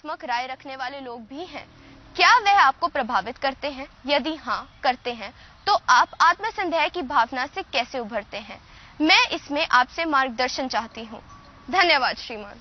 नकारात्मक राय रखने वाले लोग भी हैं, क्या वह आपको प्रभावित करते हैं? यदि हाँ करते हैं तो आप आत्मसंदेह की भावना से कैसे उभरते हैं? मैं इसमें आपसे मार्गदर्शन चाहती हूँ। धन्यवाद श्रीमान।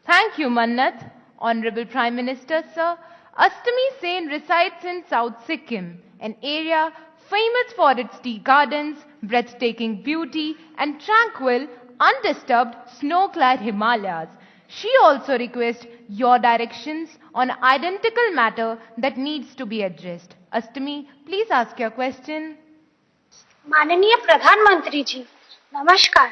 Thank you, Mannat. Honorable Prime Minister, sir. Astami Sen resides in South Sikkim, an area famous for its tea gardens, breathtaking beauty, and tranquil, undisturbed, snow-clad Himalayas. She also requests your directions on identical matter that needs to be addressed. Astami, please ask your question. माननीय प्रधानमंत्री जी, नमस्कार।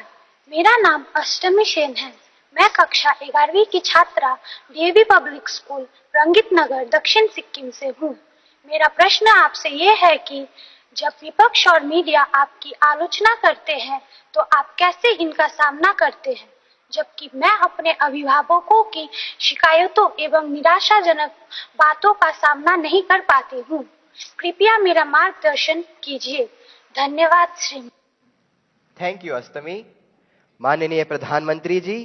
मेरा नाम अष्टमी सेन है। मैं कक्षा 11वीं की छात्रा डीएवी पब्लिक स्कूल रंगित नगर दक्षिण सिक्किम से हूँ। मेरा प्रश्न आपसे ये है कि जब विपक्ष और मीडिया आपकी आलोचना करते हैं तो आप कैसे इनका सामना करते हैं, जबकि मैं अपने अभिभावकों की शिकायतों एवं निराशाजनक बातों का सामना नहीं कर पाती हूँ। कृपया मेरा मार्गदर्शन कीजिए। धन्यवाद श्री। थैंक यू अष्टमी। माननीय प्रधानमंत्री जी,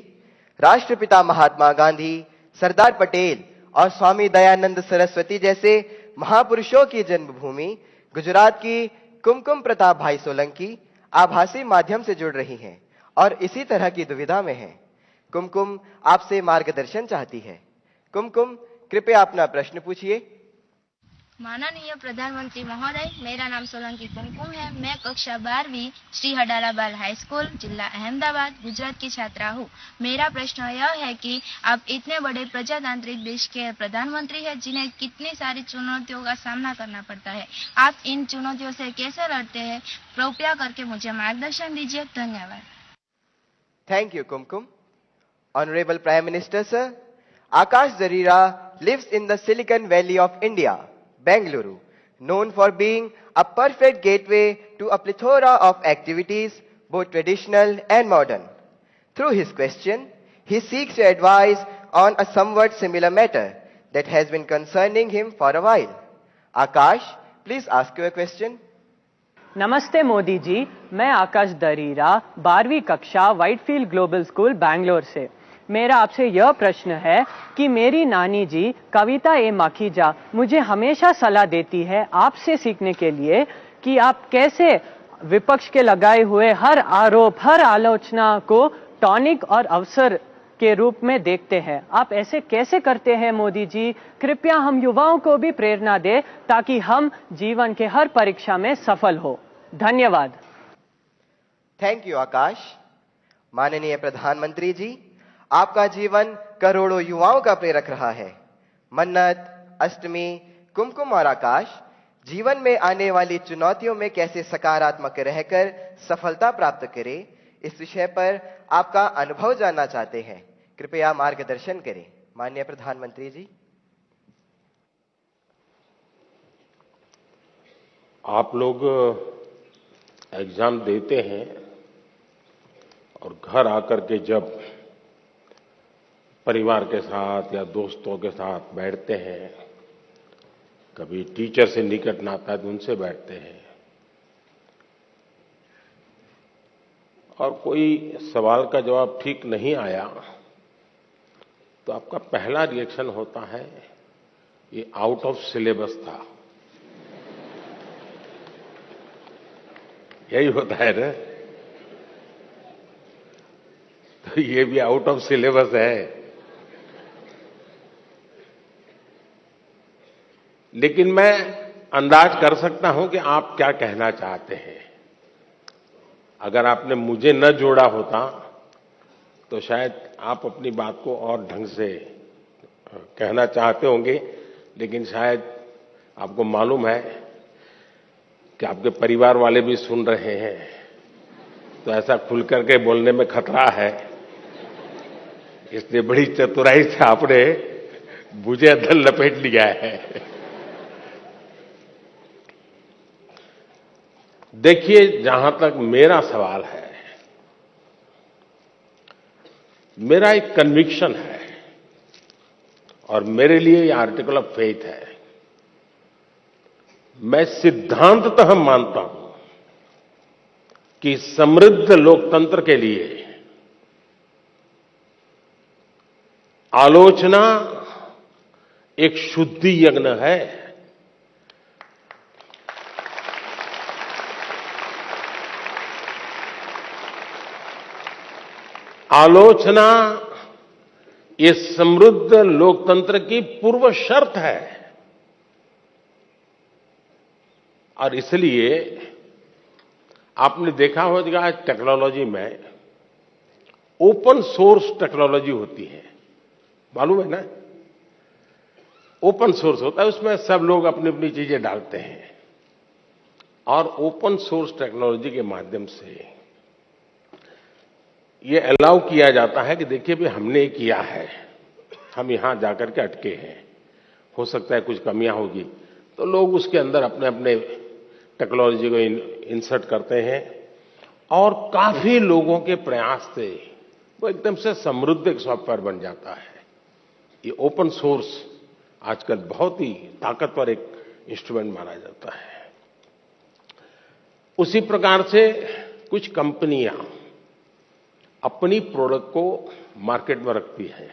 राष्ट्रपिता महात्मा गांधी, सरदार पटेल और स्वामी दयानंद सरस्वती जैसे महापुरुषों की जन्मभूमि गुजरात की कुमकुम प्रताप भाई सोलंकी आभासी माध्यम से जुड़ रही हैं और इसी तरह की दुविधा में हैं। कुमकुम आपसे मार्गदर्शन चाहती है। कुमकुम, कृपया अपना प्रश्न पूछिए। माननीय प्रधानमंत्री महोदय, मेरा नाम सोलंकी कुमकुम है। मैं कक्षा 12वीं श्री हडाला बाल हाई स्कूल, जिला अहमदाबाद, गुजरात की छात्रा हूँ। मेरा प्रश्न यह है कि आप इतने बड़े प्रजातांत्रिक देश के प्रधानमंत्री हैं, जिन्हें कितनी सारी चुनौतियों का सामना करना पड़ता है। आप इन चुनौतियों से कैसे लड़ते हैं? कृपया करके मुझे मार्गदर्शन दीजिए। धन्यवाद। Thank you Kumkum. Honourable prime minister sir, Akash Jarira lives in the Silicon Valley of India, Bengaluru, known for being a perfect gateway to a plethora of activities, both traditional and modern. Through his question, he seeks your advice on a somewhat similar matter that has been concerning him for a while. Akash, please ask your question. नमस्ते मोदी जी, मैं आकाश दरीरा 12वीं कक्षा Whitefield global school Bangalore से। मेरा आपसे यह प्रश्न है कि मेरी नानी जी कविता ए माखीजा मुझे हमेशा सलाह देती है आपसे सीखने के लिए कि आप कैसे विपक्ष के लगाए हुए हर आरोप, हर आलोचना को टॉनिक और अवसर के रूप में देखते हैं। आप ऐसे कैसे करते हैं मोदी जी? कृपया हम युवाओं को भी प्रेरणा दें ताकि हम जीवन के हर परीक्षा में सफल हो। धन्यवाद। थैंक यू आकाश। माननीय प्रधानमंत्री जी, आपका जीवन करोड़ों युवाओं का प्रेरक रहा है। मन्नत, अष्टमी, कुमकुम और आकाश जीवन में आने वाली चुनौतियों में कैसे सकारात्मक रहकर सफलता प्राप्त करें, इस विषय पर आपका अनुभव जानना चाहते हैं। कृपया मार्गदर्शन करें। माननीय प्रधानमंत्री जी। आप लोग एग्जाम देते हैं और घर आकर के जब परिवार के साथ या दोस्तों के साथ बैठते हैं, कभी टीचर से निकट नाता है तो उनसे बैठते हैं और कोई सवाल का जवाब ठीक नहीं आया तो आपका पहला रिएक्शन होता है ये आउट ऑफ सिलेबस था। यही होता है ना? तो ये भी आउट ऑफ सिलेबस है। लेकिन मैं अंदाज कर सकता हूं कि आप क्या कहना चाहते हैं। अगर आपने मुझे न जोड़ा होता तो शायद आप अपनी बात को और ढंग से कहना चाहते होंगे, लेकिन शायद आपको मालूम है कि आपके परिवार वाले भी सुन रहे हैं, तो ऐसा खुल करके बोलने में खतरा है। इसलिए बड़ी चतुराई से आपने मुझे अंदर लपेट लिया है। देखिए, जहां तक मेरा सवाल है, मेरा एक कन्विक्शन है और मेरे लिए ये आर्टिकल ऑफ फेथ है। मैं सिद्धांततः मानता हूं कि समृद्ध लोकतंत्र के लिए आलोचना एक शुद्धि यज्ञ है। आलोचना ये समृद्ध लोकतंत्र की पूर्व शर्त है और इसलिए आपने देखा होगा आज टेक्नोलॉजी में ओपन सोर्स टेक्नोलॉजी होती है, मालूम है ना? ओपन सोर्स होता है, उसमें सब लोग अपनी अपनी चीजें डालते हैं और ओपन सोर्स टेक्नोलॉजी के माध्यम से ये अलाउ किया जाता है कि देखिए भी हमने किया है, हम यहां जाकर के अटके हैं, हो सकता है कुछ कमियां होगी, तो लोग उसके अंदर अपने अपने टेक्नोलॉजी को इंसर्ट करते हैं और काफी लोगों के प्रयास से वो एकदम से समृद्ध एक सॉफ्टवेयर बन जाता है। ये ओपन सोर्स आजकल बहुत ही ताकतवर एक इंस्ट्रूमेंट माना जाता है। उसी प्रकार से कुछ कंपनियां अपनी प्रोडक्ट को मार्केट में रखती है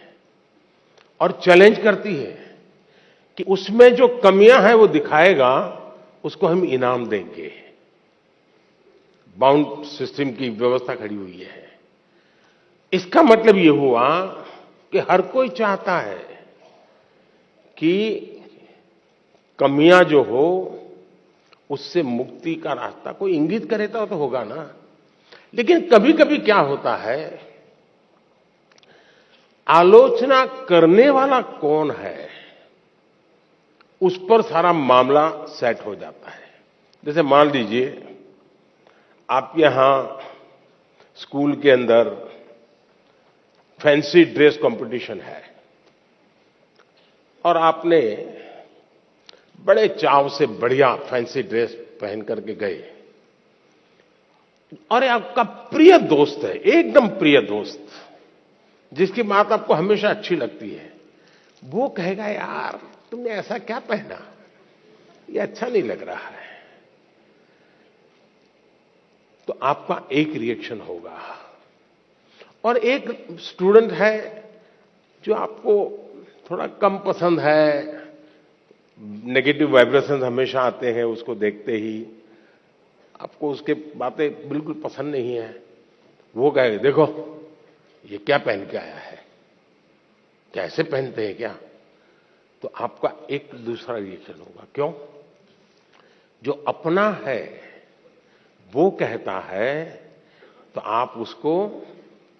और चैलेंज करती है कि उसमें जो कमियां हैं वो दिखाएगा, उसको हम इनाम देंगे। बाउंड सिस्टम की व्यवस्था खड़ी हुई है। इसका मतलब ये हुआ कि हर कोई चाहता है कि कमियां जो हो उससे मुक्ति का रास्ता कोई इंगित करे तो होगा ना। लेकिन कभी कभी क्या होता है, आलोचना करने वाला कौन है उस पर सारा मामला सेट हो जाता है। जैसे मान लीजिए आप यहां स्कूल के अंदर फैंसी ड्रेस कंपटीशन है और आपने बड़े चाव से बढ़िया फैंसी ड्रेस पहन करके गए और आपका प्रिय दोस्त है, एकदम प्रिय दोस्त, जिसकी बात आपको हमेशा अच्छी लगती है, वो कहेगा यार तुमने ऐसा क्या पहना, ये अच्छा नहीं लग रहा है। तो आपका एक रिएक्शन होगा। और एक स्टूडेंट है जो आपको थोड़ा कम पसंद है, नेगेटिव वाइब्रेशंस हमेशा आते हैं उसको देखते ही, आपको उसके बातें बिल्कुल पसंद नहीं है, वो कहेगा देखो ये क्या पहन के आया है, कैसे पहनते हैं क्या। तो आपका एक दूसरा रिएक्शन होगा। क्यों? जो अपना है वो कहता है तो आप उसको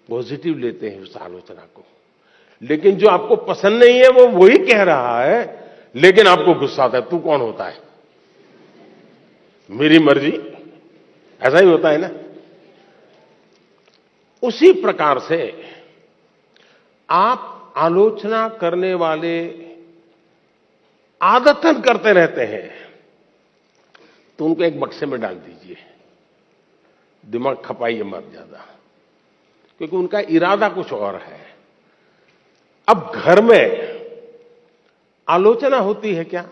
पॉजिटिव लेते हैं उस आलोचना को, लेकिन जो आपको पसंद नहीं है वो वही कह रहा है, लेकिन आपको गुस्सा आता है, तू कौन होता है, मेरी मर्जी, ऐसा ही होता है ना। उसी प्रकार से आप आलोचना करने वाले आदतन करते रहते हैं तो उनको एक बक्से में डाल दीजिए, दिमाग खपाइए मत ज्यादा, क्योंकि उनका इरादा कुछ और है। अब घर में आलोचना होती है क्या?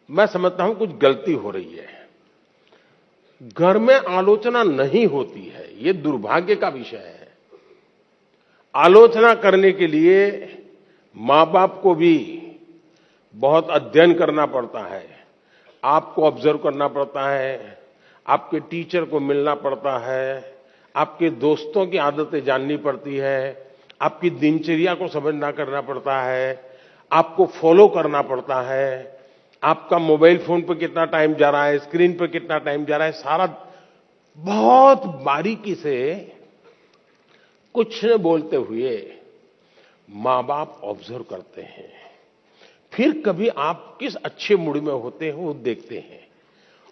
मैं समझता हूं कुछ गलती हो रही है। घर में आलोचना नहीं होती है, यह दुर्भाग्य का विषय है। आलोचना करने के लिए मां बाप को भी बहुत अध्ययन करना पड़ता है, आपको ऑब्जर्व करना पड़ता है, आपके टीचर को मिलना पड़ता है, आपके दोस्तों की आदतें जाननी पड़ती है, आपकी दिनचर्या को समझना करना पड़ता है, आपको फॉलो करना पड़ता है, आपका मोबाइल फोन पर कितना टाइम जा रहा है, स्क्रीन पर कितना टाइम जा रहा है, सारा बहुत बारीकी से कुछ न बोलते हुए मां बाप ऑब्जर्व करते हैं। फिर कभी आप किस अच्छे मूड में होते हैं वो देखते हैं,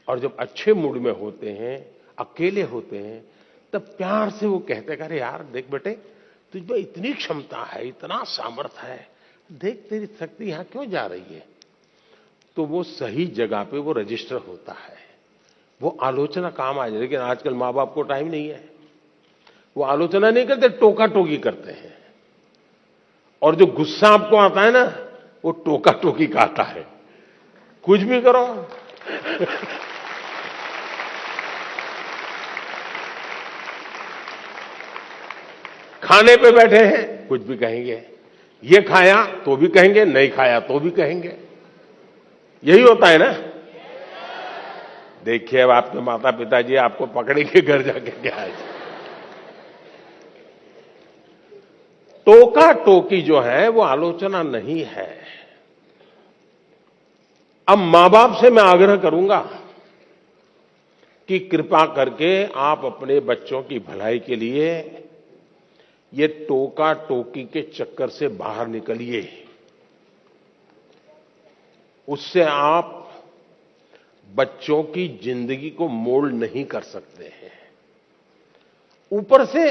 और जब अच्छे मूड में होते हैं, अकेले होते हैं, तब प्यार से वो कहते हैं अरे यार देख बेटे तुझ में इतनी क्षमता है, इतना सामर्थ्य है, देख तेरी शक्ति यहां क्यों जा रही है। तो वो सही जगह पे वो रजिस्टर होता है, वो आलोचना काम आ जाए। लेकिन आजकल माँ बाप को टाइम नहीं है, वो आलोचना नहीं करते, टोका टोकी करते हैं। और जो गुस्सा आपको आता है ना वो टोका टोकी का आता है, कुछ भी करो। खाने पे बैठे हैं कुछ भी कहेंगे, ये खाया तो भी कहेंगे, नहीं खाया तो भी कहेंगे। यही होता है ना। देखिए अब आपके माता पिताजी आपको पकड़ेंगे घर जाके क्या है। टोका टोकी जो है वो आलोचना नहीं है। अब मां बाप से मैं आग्रह करूंगा कि कृपा करके आप अपने बच्चों की भलाई के लिए ये टोका टोकी के चक्कर से बाहर निकलिए। उससे आप बच्चों की जिंदगी को मोल्ड नहीं कर सकते हैं। ऊपर से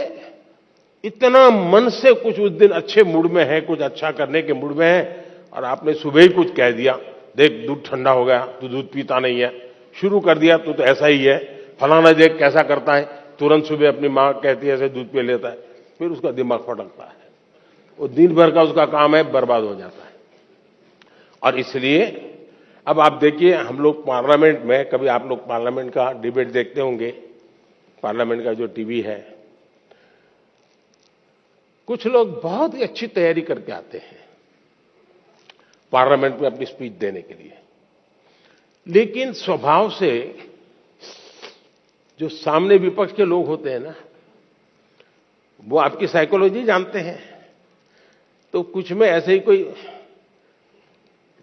इतना मन से कुछ उस दिन अच्छे मूड में है, कुछ अच्छा करने के मूड में है, और आपने सुबह ही कुछ कह दिया, देख दूध ठंडा हो गया, तू दूध पीता नहीं है, शुरू कर दिया तू तो ऐसा ही है, फलाना देख कैसा करता है, तुरंत सुबह अपनी मां कहती है ऐसे दूध पी लेता है, फिर उसका दिमाग फटकता है, वो दिन भर का उसका काम है, बर्बाद हो जाता है। और इसलिए अब आप देखिए, हम लोग पार्लियामेंट में, कभी आप लोग पार्लियामेंट का डिबेट देखते होंगे, पार्लियामेंट का जो टीवी है, कुछ लोग बहुत ही अच्छी तैयारी करके आते हैं पार्लियामेंट में अपनी स्पीच देने के लिए, लेकिन स्वभाव से जो सामने विपक्ष के लोग होते हैं ना, वो आपकी साइकोलॉजी जानते हैं, तो कुछ में ऐसे ही कोई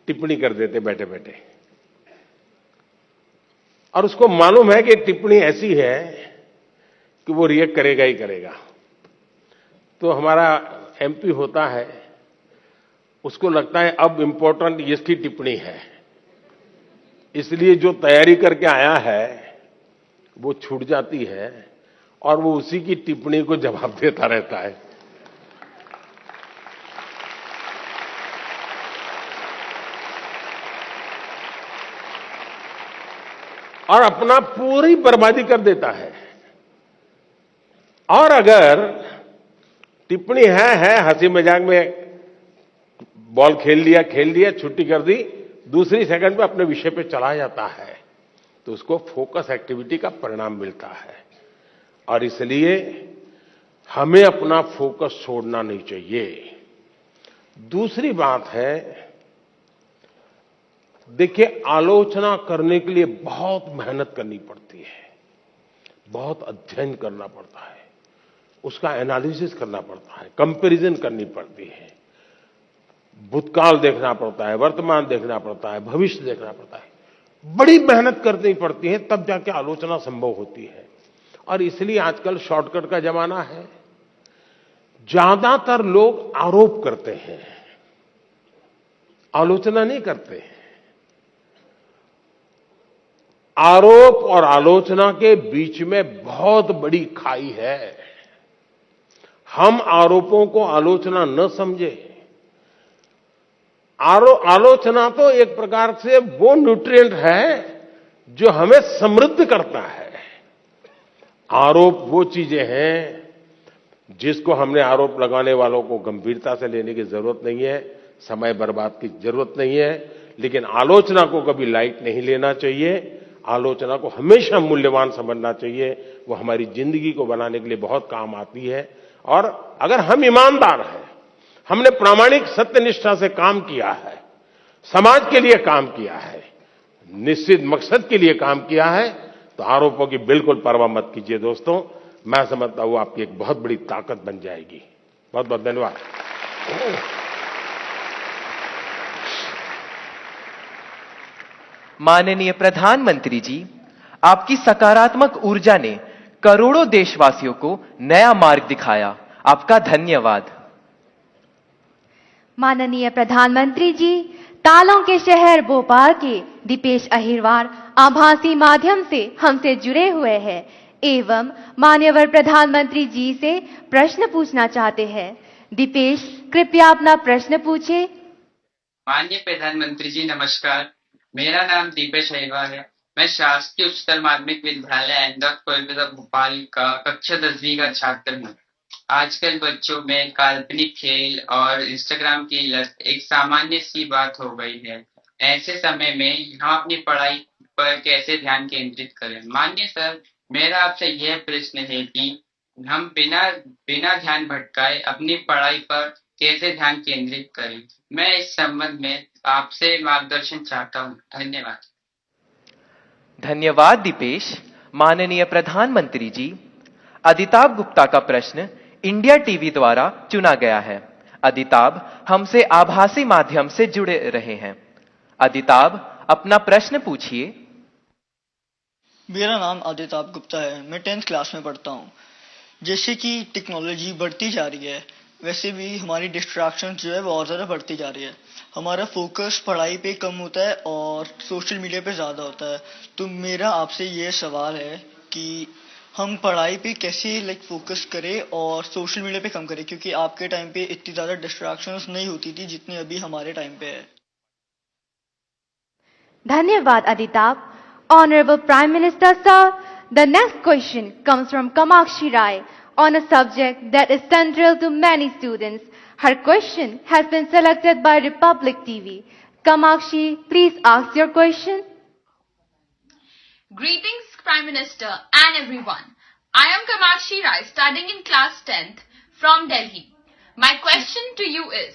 टिप्पणी कर देते बैठे बैठे, और उसको मालूम है कि टिप्पणी ऐसी है कि वो रिएक्ट करेगा ही करेगा। तो हमारा एमपी होता है, उसको लगता है अब इंपॉर्टेंट इसकी टिप्पणी है, इसलिए जो तैयारी करके आया है वो छूट जाती है और वो उसी की टिप्पणी को जवाब देता रहता है। और अपना पूरी बर्बादी कर देता है। और अगर टिप्पणी है हंसी मजाक में बॉल खेल लिया, छुट्टी कर दी, दूसरी सेकंड में अपने विषय पे चला जाता है, तो उसको फोकस एक्टिविटी का परिणाम मिलता है। और इसलिए हमें अपना फोकस छोड़ना नहीं चाहिए। दूसरी बात है, देखिए आलोचना करने के लिए बहुत मेहनत करनी पड़ती है, बहुत अध्ययन करना पड़ता है, उसका एनालिसिस करना पड़ता है, कंपैरिजन करनी पड़ती है, भूतकाल देखना पड़ता है, वर्तमान देखना पड़ता है, भविष्य देखना पड़ता है, बड़ी मेहनत करनी पड़ती है, तब जाके आलोचना संभव होती है। और इसलिए आजकल शॉर्टकट का जमाना है। ज्यादातर लोग आरोप करते हैं, आलोचना नहीं करते हैं। आरोप और आलोचना के बीच में बहुत बड़ी खाई है। हम आरोपों को आलोचना न समझे। आलोचना तो एक प्रकार से वो न्यूट्रिएंट है जो हमें समृद्ध करता है। आरोप वो चीजें हैं जिसको हमने आरोप लगाने वालों को गंभीरता से लेने की जरूरत नहीं है, समय बर्बाद की जरूरत नहीं है। लेकिन आलोचना को कभी लाइट नहीं लेना चाहिए, आलोचना को हमेशा मूल्यवान समझना चाहिए। वो हमारी जिंदगी को बनाने के लिए बहुत काम आती है। और अगर हम ईमानदार हैं, हमने प्रामाणिक सत्यनिष्ठा से काम किया है, समाज के लिए काम किया है, निश्चित मकसद के लिए काम किया है, तो आरोपों की बिल्कुल परवाह मत कीजिए दोस्तों। मैं समझता हूं आपकी एक बहुत बड़ी ताकत बन जाएगी। बहुत बहुत धन्यवाद। माननीय प्रधानमंत्री जी, आपकी सकारात्मक ऊर्जा ने करोड़ों देशवासियों को नया मार्ग दिखाया। आपका धन्यवाद। माननीय प्रधानमंत्री जी, तालों के शहर भोपाल के दीपेश अहिरवार आभासी माध्यम से हमसे जुड़े हुए हैं एवं माननीय प्रधानमंत्री जी से प्रश्न पूछना चाहते हैं। दीपेश, कृपया अपना प्रश्न पूछे। माननीय प्रधानमंत्री जी नमस्कार, मेरा नाम दीपेश अहिरवार है। मैं शासकीय उच्चतर माध्यमिक विद्यालय अहमदाबाद कोलकाता भोपाल का कक्षा 10वीं का छात्र हूँ। आजकल बच्चों में काल्पनिक खेल और इंस्टाग्राम की लत एक सामान्य सी बात हो गई है। ऐसे समय में हम अपनी पढ़ाई पर कैसे ध्यान केंद्रित करें? माननीय सर, मेरा आपसे यह प्रश्न है कि हम बिना ध्यान भटकाए अपनी पढ़ाई पर कैसे ध्यान केंद्रित करें? मैं इस संबंध में आपसे मार्गदर्शन चाहता हूँ। धन्यवाद। धन्यवाद दीपेश। माननीय प्रधानमंत्री जी, अदिताभ गुप्ता का प्रश्न इंडिया टीवी द्वारा चुना गया है। अदिताभ हमसे आभासी माध्यम से जुड़े रहे हैं। अदिताभ, अपना प्रश्न पूछिए। मेरा नाम अदिताभ गुप्ता है। मैं 10th क्लास में पढ़ता हूँ। जैसे कि टेक्नोलॉजी बढ़ती जा रही है, वैसे भी हमारी डिस्ट्रैक्शन जो है वो और ज़्यादा बढ़ती जा रही है। हमारा फोकस पढ़ाई पे कम होता है और सोशल मीडिया पे ज़्यादा होता है। तो मेरा आपसे ये सवाल है कि हम पढ़ाई पे कैसे फोकस करें और सोशल मीडिया पे कम करें, क्योंकि आपके टाइम पे इतनी ज़्यादा डिस्ट्रैक्शंस नहीं होती थी जितनी अभी हमारे टाइम पे है। धन्यवाद अदिताभ। Honorable Prime Minister Sir, the next question comes from Kamakshi Rai on a subject that is central to many students. Her question has been selected by Republic TV. Kamakshi, please ask your question. Greetings, Prime Minister and everyone. I am Kamakshi Rai, studying in class 10th from Delhi. My question to you is,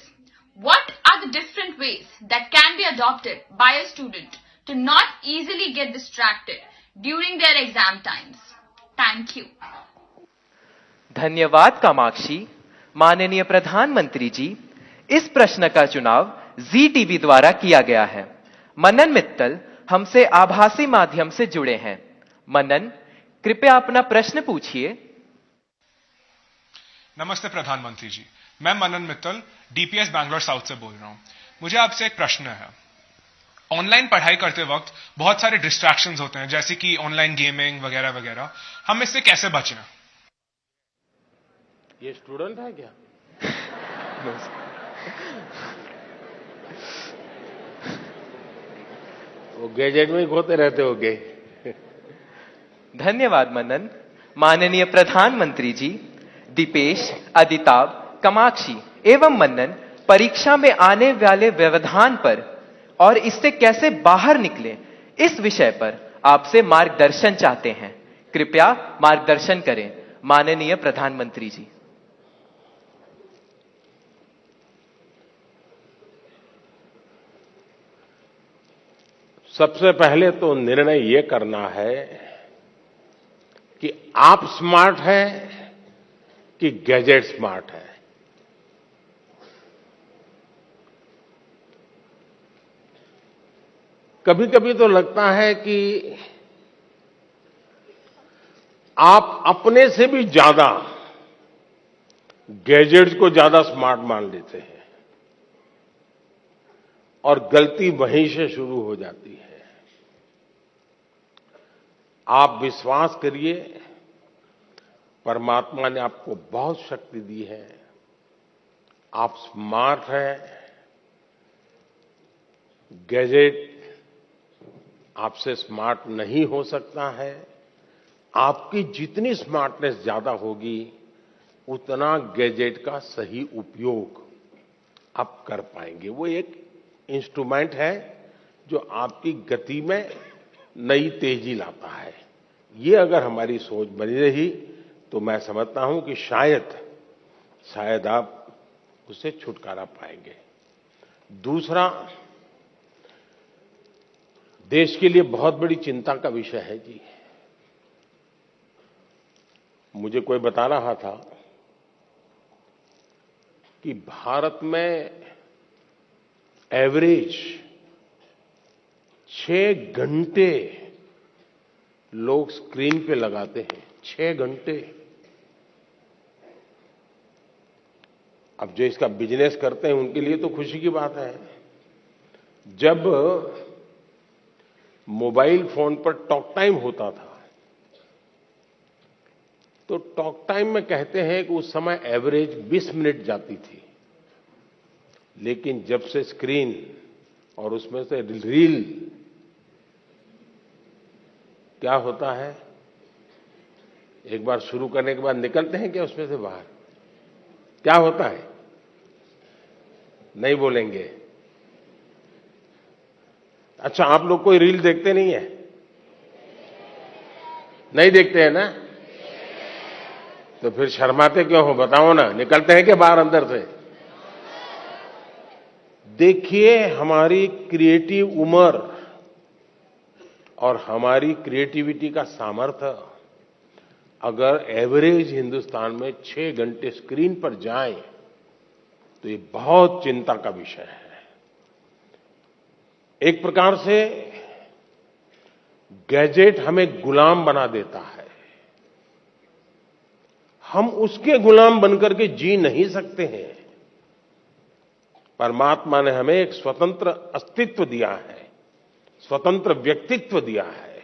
what are the different ways that can be adopted by a student to not easily get distracted during their exam times? Thank you. धन्यवाद कामाक्षी। माननीय प्रधानमंत्री जी, इस प्रश्न का चुनाव जी TV द्वारा किया गया है। मनन मित्तल हमसे आभासी माध्यम से जुड़े हैं। मनन, कृपया अपना प्रश्न पूछिए। नमस्ते प्रधानमंत्री जी, मैं मनन मित्तल डीपीएस बैंगलोर साउथ से बोल रहा हूं। मुझे आपसे एक प्रश्न है। ऑनलाइन पढ़ाई करते वक्त बहुत सारे डिस्ट्रैक्शंस होते हैं, जैसे कि ऑनलाइन गेमिंग वगैरह वगैरह। हम इससे कैसे बचें? ये स्टूडेंट है क्या? वो गैजेट में ही खोते रहते होगे। धन्यवाद मनन। माननीय प्रधानमंत्री जी, दीपेश, अदिताभ, कामाक्षी एवं मनन परीक्षा में आने वाले व्यवधान पर और इससे कैसे बाहर निकलें, इस विषय पर आपसे मार्गदर्शन चाहते हैं। कृपया मार्गदर्शन करें माननीय प्रधानमंत्री जी। सबसे पहले तो निर्णय ये करना है कि आप स्मार्ट हैं कि गैजेट स्मार्ट है। कभी कभी तो लगता है कि आप अपने से भी ज्यादा गैजेट्स को ज्यादा स्मार्ट मान लेते हैं और गलती वहीं से शुरू हो जाती है। आप विश्वास करिए, परमात्मा ने आपको बहुत शक्ति दी है। आप स्मार्ट हैं। गैजेट आपसे स्मार्ट नहीं हो सकता है। आपकी जितनी स्मार्टनेस ज्यादा होगी, उतना गैजेट का सही उपयोग आप कर पाएंगे। वो एक इंस्ट्रूमेंट है जो आपकी गति में नई तेजी लाता है। ये अगर हमारी सोच बनी रही तो मैं समझता हूं कि शायद आप उससे छुटकारा पाएंगे। दूसरा, देश के लिए बहुत बड़ी चिंता का विषय है जी। मुझे कोई बता रहा था कि भारत में एवरेज 6 घंटे लोग स्क्रीन पे लगाते हैं। 6 घंटे। अब जो इसका बिजनेस करते हैं उनके लिए तो खुशी की बात है। जब मोबाइल फोन पर टॉक टाइम होता था तो टॉक टाइम में कहते हैं कि उस समय एवरेज 20 मिनट जाती थी, लेकिन जब से स्क्रीन और उसमें से रील, क्या होता है, एक बार शुरू करने के बाद निकलते हैं क्या उसमें से बाहर? क्या होता है? नहीं बोलेंगे। अच्छा, आप लोग कोई रील देखते नहीं है? नहीं देखते हैं ना? तो फिर शर्माते क्यों हो? बताओ ना, निकलते हैं क्या बाहर अंदर से? देखिए हमारी क्रिएटिव उम्र और हमारी क्रिएटिविटी का सामर्थ्य अगर एवरेज हिंदुस्तान में 6 घंटे स्क्रीन पर जाए तो ये बहुत चिंता का विषय है। एक प्रकार से गैजेट हमें गुलाम बना देता है। हम उसके गुलाम बनकर के जी नहीं सकते हैं। परमात्मा ने हमें एक स्वतंत्र अस्तित्व दिया है, स्वतंत्र व्यक्तित्व दिया है।